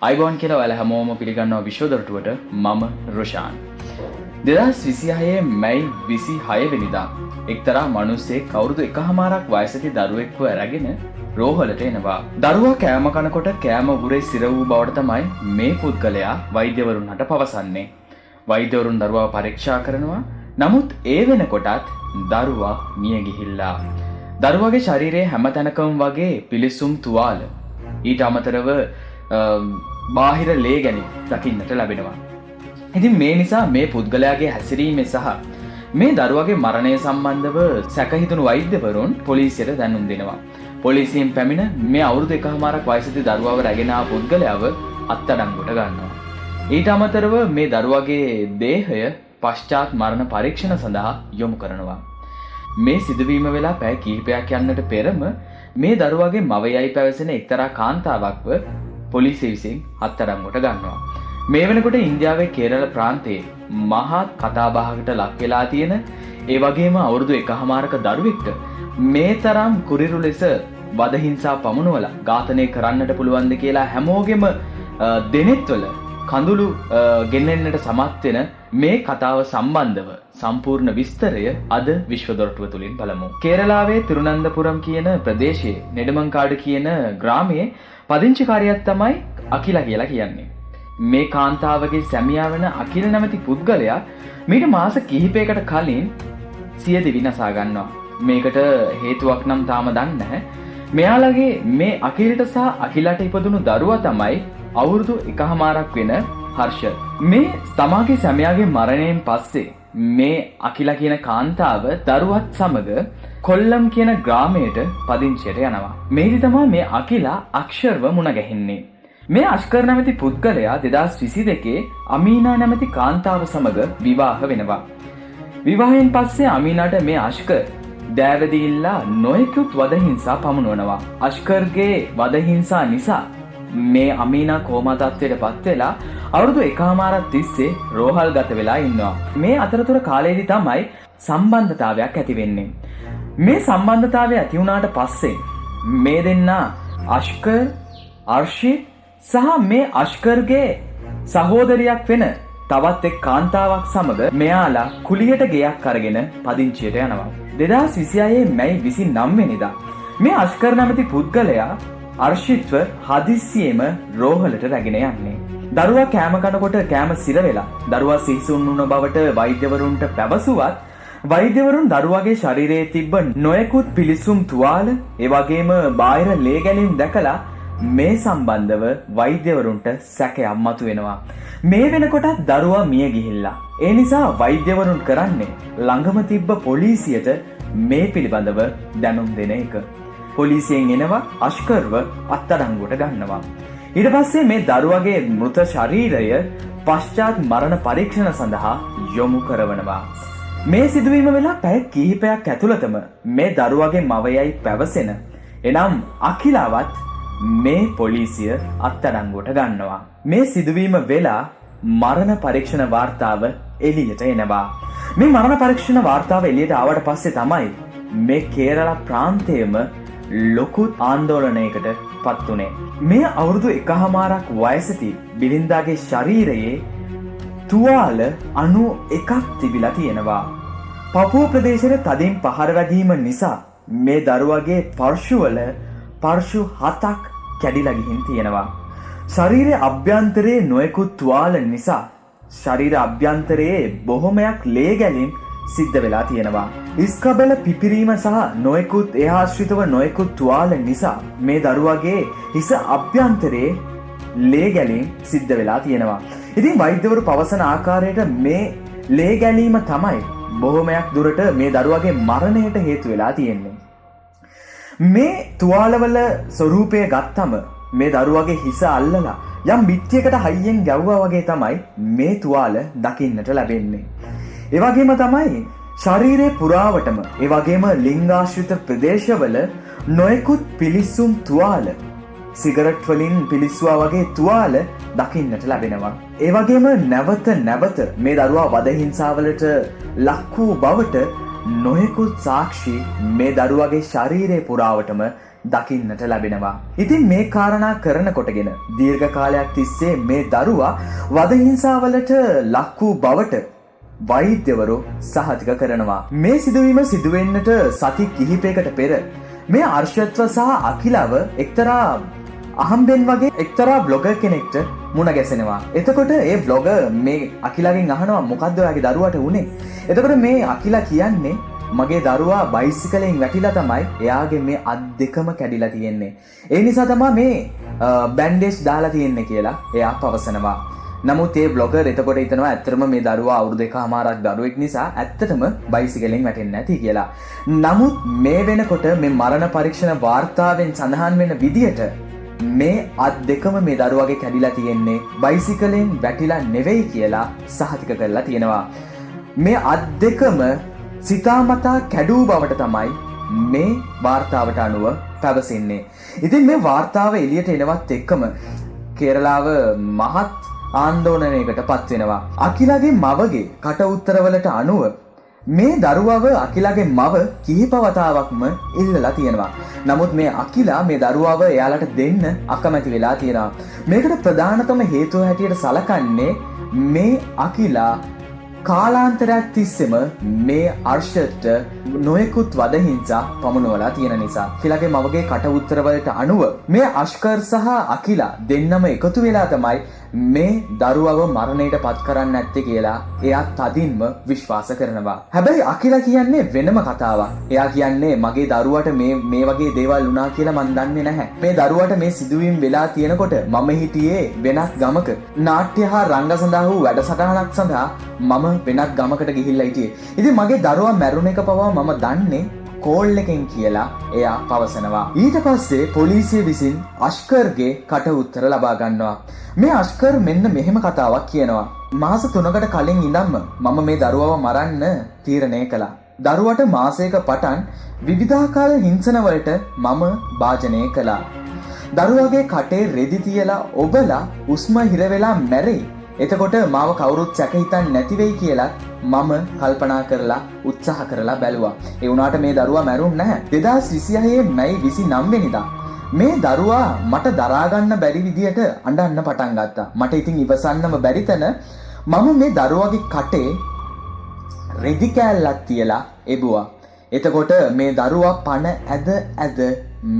අයිබෝන් කියලා ඔයාලා හැමෝම පිළිගන්නවා විශ්වදොරටුවට මම රොෂාන්. 2026 මැයි 26 වෙනිදා එක්තරා මිනිහෙක් කවුරුදු එකහමාරක් වයසක දරුවෙක්ව අරගෙන රෝහලට එනවා. දරුවා කෑම කනකොට කෑම උගුරේ සිර වූ බවට තමයි මේ පුද්ගලයා වෛද්‍යවරුන්ට පවසන්නේ. වෛද්‍යවරුන් දරුවාව පරීක්ෂා කරනවා. නමුත් ඒ වෙනකොටත් දරුවා මිය ගිහිල්ලා. දරුවාගේ ශරීරයේ හැම තැනකම වගේ පිලිසුම් තුවාල ඊට අමතරව බාහිර ලේ ගැනීම දකින්නට ලැබෙනවා. ඉතින් මේ නිසා මේ පුද්ගලයාගේ හැසිරීම සහ මේ දරුවාගේ මරණය සම්බන්ධව සැකහිතුණු වෛද්‍යවරුන් පොලිසියට දැනුම් දෙනවා. පොලිසියෙන් පැමිණ මේ අවුරුදු 1කමාරක් වයසදී දරුවාව රැගෙන ආ පුද්ගලයාව අත්අඩංගුවට ගන්නවා. ඊට අමතරව මේ දරුවාගේ දේහය පශ්චාත් මරණ පරීක්ෂණ සඳහා යොමු කරනවා. මේ සිදුවීම වෙලා පැය කිහිපයක් යන්නට පෙරම මේ දරුවාගේ මවයයි පැවසෙන එක්තරා කාන්තාවක්ව පොලිසිය විසින් අත්අඩංගුවට ගන්නවා. මේ වෙනකොට ඉන්දියාවේ කේරළ ප්‍රාන්තයේ මහත් කතාබහකට ලක් වෙලා තියෙන ඒ වගේම අවුරුදු 1කමාරක දරුවෙක්ට මේ තරම් කුරිරු ලෙස වද හිංසා පමුණුවලා ඝාතනය කරන්නට පුළුවන්ද කියලා හැමෝගෙම දෙනෙත්වල කඳුළු ගෙන්නෙන්නට සමත් වෙන මේ කතාව සම්බන්ධව සම්පූර්ණ විස්තරය අද විශ්වදොරටුව තුලින් බලමු. කේරලාවේ තිරුනන්තපුරම් කියන ප්‍රදේශයේ නෙඩමංකාඩ කියන ග්‍රාමයේ පදිංචිකාරියක් තමයි අකිලා කියලා කියන්නේ. මේ කාන්තාවගේ සැමියා වෙන අකිල නැමැති පුද්ගලයා මීට මාස කිහිපයකට කලින් සිය දිවි නසා ගන්නවා. මේකට හේතුවක් නම් තාම දන්නේ නැහැ. මෙයාලගේ මේ අකිලට සහ අකිලට ඉපදුණු දරුවා තමයි අවුරුදු 1කමාරක් වෙන හර්ෂ. මේ තමාගේ සැමියාගේ මරණයෙන් පස්සේ මේ අකිලා කියන කාන්තාව දරුවත් සමග කොල්ලම් කියන ග්‍රාමයට පදිංචියට යනවා. මේදි තමයි මේ අකිලා අක්ෂර්ව මුණ ගැහින්නේ. මේ අස්කර් නැමැති පුද්ගලයා 2022 අමීනා නැමැති කාන්තාව සමග විවාහ වෙනවා. විවාහයෙන් පස්සේ අමීනාට මේ අස්කර් දෑවැදිilla නොයෙකුත් වදහිංසා පමුණුවනවා. අස්කර්ගේ වදහිංසා නිසා මේ අමීනා කෝමා තත්ත්වයට පත් වෙලා අවුරුදු 1කමාරක් තිස්සේ රෝහල් ගත වෙලා ඉන්නවා. මේ අතරතුර කාලයේදී තමයි සම්බන්ධතාවයක් ඇති වෙන්නේ. මේ සම්බන්ධතාවය ඇති වුණාට පස්සේ මේ දෙන්නා අස්කර්, අර්ෂිත් සහ මේ අස්කර්ගේ සහෝදරියක් වෙන තවත් එක් කාන්තාවක් සමග මෙයාලා කුලියට ගෙයක් අරගෙන පදිංචියට යනවා. 2026 මැයි 29 වෙනිදා මේ අස්කර් නැමැති පුද්ගලයා අර්ෂිත්ව හදිස්සියෙම රෝහලට රැගෙන යන්නේ. දරුවා කෑම කනකොට කෑම සිර වෙලා දරුවා සිහිසුන් වුණ බවට වෛද්‍යවරුන්ට පැවසුවත් වෛද්‍යවරුන් දරුවාගේ ශරීරයේ තිබ්බ නොයෙකුත් පිලිසුම් තුවාල ඒ වගේම බාහිර ලේ ගැනීම් දැකලා මේ සම්බන්ධව වෛද්‍යවරුන්ට සැකයක් මතුවෙනවා. මේ වෙනකොටත් දරුවා මිය ගිහිල්ලා. ඒ නිසා වෛද්‍යවරුන් කරන්නේ ළඟම තිබ්බ පොලිසියට මේ පිළිබඳව දැනුම් දෙන එක. පොලිසියෙන් එනවා අස්කර්ව අත්අඩංගුවට ගන්නවා. ඊට පස්සේ මේ දරුවගේ මෘත ශරීරය පශ්චාත් මරණ පරීක්ෂණ සඳහා යොමු කරවනවා. මේ සිදුවීම වෙලා පැය කිහිපයක් ඇතුළතම මේ දරුවගේ මවයයි පැවසෙන එනම් අකිලාවත් මේ පොලිසිය අත්අඩංගුවට ගන්නවා. මේ සිදුවීම වෙලා මරණ පරීක්ෂණ වාර්තාව එළියට එනවා. මේ මරණ පරීක්ෂණ වාර්තාව එළියට ආවට පස්සේ තමයි මේ කේරළ ප්‍රාන්තයේම ලොකු ආందోලනයකට පත් වුණේ. මේ අවුරුදු 1කමාරක් වයසදී බිලින්දාගේ ශරීරයේ තුවාල 91ක් තිබිලා තියෙනවා. පපුව ප්‍රදේශයේ තදින් පහර වැදීම නිසා මේ දරුවගේ පර්ශුවල පර්ශු 7ක් කැඩිලා ගිහින් තියෙනවා. ශරීරයේ අභ්‍යන්තරයේ නොයෙකුත් තුවාල නිසා ශරීර අභ්‍යන්තරයේ බොහොමයක් ලේ ගැලීම් සිද්ධ වෙලා තියෙනවා. ඉස්කබල පිපිරීම සහ නොයෙකුත් ඒ ආශ්‍රිතව නොයෙකුත් තුවාල නිසා මේ දරුවගේ හිස අභ්‍යන්තරයේ ලේ ගැලීම් සිද්ධ වෙලා තියෙනවා. ඉතින් වෛද්‍යවරු පවසන ආකාරයට මේ ලේ ගැලීම තමයි බොහොමයක් දුරට මේ දරුවගේ මරණයට හේතු වෙලා තියෙන්නේ. මේ තුවාලවල ස්වරූපය ගත්තම මේ දරුවගේ හිස අල්ලලා යම් බිත්තියකට හයියෙන් ගැව්වා වගේ තමයි මේ තුවාල දකින්නට ලැබෙන්නේ. ඒ වගේම තමයි ශරීරයේ පුරාවටම ඒ වගේම ලිංගාශ්‍රිත ප්‍රදේශවල නොයෙකුත් පිලිසුම් තුවාල සිගරට් වලින් පිලිස්සුවා වගේ තුවාල දකින්නට ලැබෙනවා. ඒ වගේම නැවත නැවත මේ දරුවා වද හිංසාවලට ලක් වූ බවට නොයෙකුත් සාක්ෂි මේ දරුවගේ ශරීරයේ පුරාවටම දකින්නට ලැබෙනවා. ඉතින් මේ කාරණා කරනකොටගෙන දීර්ඝ කාලයක් තිස්සේ මේ දරුවා වද හිංසාවලට ලක් වූ බවට වෛද්‍යවරු සහතික කරනවා. මේ සිදුවීම සිදුවෙන්නට සති කිහිපයකට පෙර මේ අර්ෂත්ව සහ අකිලව එක්තරා අහම්බෙන් වගේ එක්තරා බ්ලොගර් කෙනෙක්ට මුණ ගැසෙනවා. එතකොට ඒ බ්ලොගර් මේ අකිලගෙන් අහනවා මොකද්ද ඔයාගේ දරුවාට වුනේ? එතකොට මේ අකිලා කියන්නේ මගේ දරුවා බයිසිකලෙන් වැටිලා තමයි එයාගේ මේ අත් දෙකම කැඩිලා තියෙන්නේ. ඒ නිසා තමයි මේ බැන්ඩේජ් දාලා තියෙන්නේ කියලා එයා පවසනවා. නමුත් ඒ බ්ලොගර් එතකොට හිතනවා ඇත්තටම මේ දරුවා අවුරුදු 1කමාරක් දරුවෙක් නිසා ඇත්තටම බයිසිකලෙන් වැටෙන්නේ නැති කියලා. නමුත් මේ වෙනකොට මේ මරණ පරීක්ෂණ වාර්තාවෙන් සඳහන් වෙන විදියට මේ අත් දෙකම මේ දරුවාගේ කැඩිලා තියෙන්නේ බයිසිකලෙන් වැටිලා නෙවෙයි කියලා සහතික කරලා තියෙනවා. මේ අත් දෙකම සිතාමතා කැඩූ බවට තමයි මේ වාර්තාවට අනුව පැවසෙන්නේ. ඉතින් මේ වාර්තාව එළියට එනවත් එක්කම කේරලාව මහත් ආන්දෝලනයකට පත් වෙනවා. අකිලගේ මවගේ කට උත්තරවලට අනුව මේ දරුවව අකිලගේ මව කිහිප වතාවක්ම ඉල්ලලා තියෙනවා. නමුත් මේ අකිලා මේ දරුවව එයාලට දෙන්න අකමැති වෙලා තියෙනවා. මේකට ප්‍රධානතම හේතුව හැටියට සලකන්නේ මේ අකිලා කාලාන්තරයක් තිස්සෙම මේ අර්ෂත්ට නොයෙකුත් වදහිංසා පමුණුවලා තියෙන නිසා. අකිලගේ මවගේ කට උත්තරවලට අනුව මේ අෂ්කර් සහ අකිලා දෙන්නම එකතු වෙලා තමයි මේ දරුවව මරණයට පත් කරන්න ඇත්තේ කියලා එයා තදින්ම විශ්වාස කරනවා. හැබැයි අකිලා කියන්නේ වෙනම කතාවක්. එයා කියන්නේ මගේ දරුවට මේ වගේ දේවල් වුණා කියලා මන් දන්නේ නැහැ. මේ දරුවට මේ සිදුවීම් වෙලා තියෙනකොට මම හිටියේ වෙනත් ගමක. නාට්‍ය හා රංග සඳහා වූ වැඩසටහනක් සඳහා මම වෙනත් ගමකට ගිහිල්ලා හිටියේ. ඉතින් මගේ දරුවා මැරුණ එක පවා මම දන්නේ කෝල් එකෙන් කියලා එයා පවසනවා. ඊට පස්සේ පොලිසිය විසින් අෂ්කර්ගේ කට උත්තර ලබා ගන්නවා. මේ අෂ්කර් මෙන්න මෙහෙම කතාවක් කියනවා. මාස 3කට කලින් ඉඳන්ම මම මේ දරුවව මරන්න තීරණය කළා. දරුවට මාසයක පටන් විවිධාකාර හිංසනවලට මම භාජනය කළා. දරුවගේ කටේ රෙදි තියලා ඔබලා උස්ම හිර වෙලා මැරෙයි. එතකොට මාව කවුරුත් සැක හිතන්නේ නැති වෙයි කියලා මම කල්පනා කරලා උත්සාහ කරලා බැලුවා. ඒ වුණාට මේ දරුවා මැරුන්නේ නැහැ. 2026 මැයි 29 වෙනිදා මේ දරුවා මට දරා ගන්න බැරි විදියට අඬන්න පටන් ගත්තා. මට ඉතින් ඉවසන්නම බැරි තැන මම මේ දරුවාගේ කටේ රෙදි කෑල්ලක් තියලා එබුවා. එතකොට මේ දරුවා පණ ඇද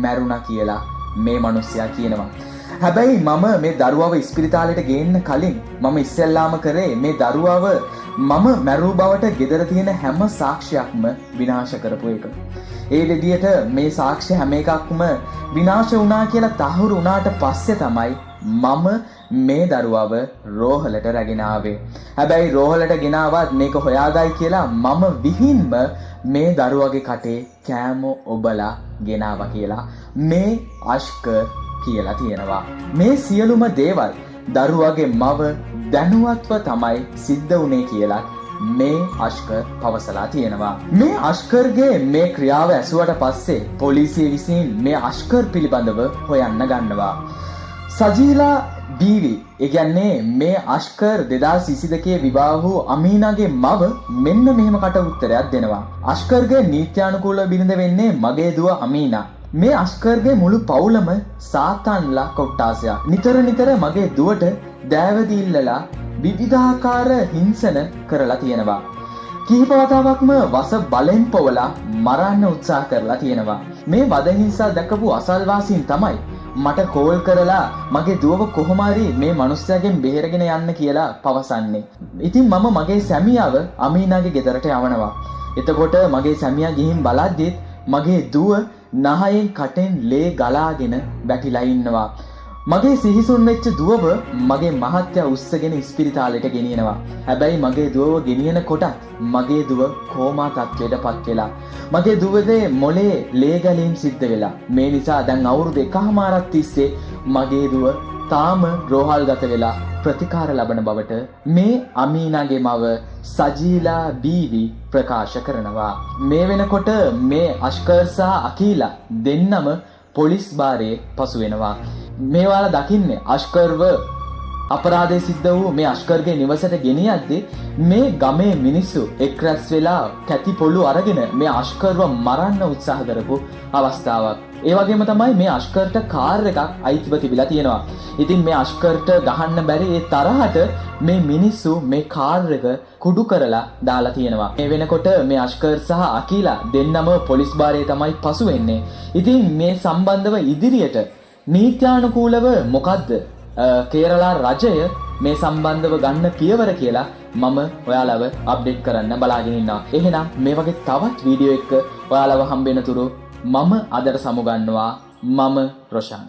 මැරුණා කියලා මේ මිනිස්සයා කියනවා. හැබැයි මම මේ දරුවව ඉස්පිරිතාලෙට ගේන්න කලින් මම ඉස්සෙල්ලාම කරේ මේ දරුවව මම මැරූ බවට ගෙදර තියෙන හැම සාක්ෂියක්ම විනාශ කරපු එක. ඒ විදිහට මේ සාක්ෂි හැම එකක්ම විනාශ වුණා කියලා තහවුරු වුණාට පස්සේ තමයි මම මේ දරුවව රෝහලට රැගෙන ආවේ. හැබැයි රෝහලට ගෙනාවත් මේක හොයාගයි කියලා මම විහින්ම මේ දරුවගේ කටේ කෑම ඔබලා ගෙනාවා කියලා මේ අෂ්කර් කියලා තියෙනවා. මේ සියලුම දේවල් දරුවගේ මව දැනුවත්ව තමයි සිද්ධ වුණේ කියලා මේ අෂ්කර් පවසලා තියෙනවා. මේ අෂ්කර්ගේ මේ ක්‍රියාව ඇසුවට පස්සේ පොලිසිය විසින් මේ අෂ්කර් පිළිබඳව හොයන්න ගන්නවා. සජීලා බීවි ඒ කියන්නේ මේ අෂ්කර් 2022 විවාහ වූ අමීනාගේ මව මෙන්න මෙහෙම කට උත්තරයක් දෙනවා. අෂ්කර්ගේ නීත්‍යානුකූල බිරිඳ වෙන්නේ මගේ දුව අමීනා. මේ අෂ්කර්ගේ මුළු පවුලම සාතන්ලා කොට්ටාසයක්. නිතර මගේ දුවට දෑවදීල්ලලා විවිධාකාර හිංසන කරලා තියෙනවා. කිහිප වතාවක්ම වස බලෙන් පොවලා මරන්න උත්සාහ කරලා තියෙනවා. මේ වද හිංසා දැකපු අසල්වාසීන් තමයි මට කෝල් කරලා මගේ දුවව කොහොම හරි මේ මිනිස්සයාගෙන් බේරගෙන යන්න කියලා පවසන්නේ. ඉතින් මම මගේ සැමියාව අමීනාගේ ගෙදරට යවනවා. එතකොට මගේ සැමියා ගිහින් බලද්දිත් මගේ දුව නහයෙන් කටෙන් ලේ ගලාගෙන වැටිලා ඉන්නවා. මගේ සිහිසුන් වෙච්ච දුවව මගේ මහත්තයා උස්සගෙන ඉස්පිරිතාලෙට ගෙනියනවා. හැබැයි මගේ දුවව ගෙනියන කොටත් මගේ දුව කෝමා තත්ත්වයට පත් වෙලා. මගේ දුවගේ මොලේ ලේ ගැලීම් සිද්ධ වෙලා. මේ නිසා දැන් අවුරුදු 1කමාරක් තිස්සේ මගේ දුව තාම රෝහල්ගත වෙලා ප්‍රතිකාර ලබන බවට මේ අමීනාගේ මව සජීලා බීවි ප්‍රකාශ කරනවා. මේ වෙනකොට මේ අෂ්කර් සහ අකීලා දෙන්නම පොලිස් භාරයේ පසු වෙනවා. මේවාලා දකින්නේ අෂ්කර්ව අපරාධය සිද්ධ වූ මේ අෂ්කර්ගේ නිවසට ගෙනියද්දී මේ ගමේ මිනිස්සු එක් රැස් වෙලා කැති පොළු අරගෙන මේ අෂ්කර්ව මරන්න උත්සාහ කරපු අවස්ථාවක්. ඒ වගේම තමයි මේ අෂ්කර්ට කාර් එකක් අයිතිව තිබිලා තියෙනවා. ඉතින් මේ අෂ්කර්ට ගහන්න බැරි ඒ තරහට මේ මිනිස්සු මේ කාර් එක කුඩු කරලා දාලා තියෙනවා. මේ වෙනකොට මේ අෂ්කර් සහ අකීලා දෙන්නම පොලිස් භාරයේ තමයි පසු වෙන්නේ. ඉතින් මේ සම්බන්ධව ඉදිරියට නීත්‍යානුකූලව මොකද්ද කේරලා රජය මේ සම්බන්ධව ගන්න පියවර කියලා මම ඔයාලව අප්ඩේට් කරන්න බලාගෙන ඉන්නවා. එහෙනම් මේ වගේ තවත් වීඩියෝ එකක ඔයාලව හම්බෙන තුරු මම අදට සමුගන්නවා. මම රොෂාන්.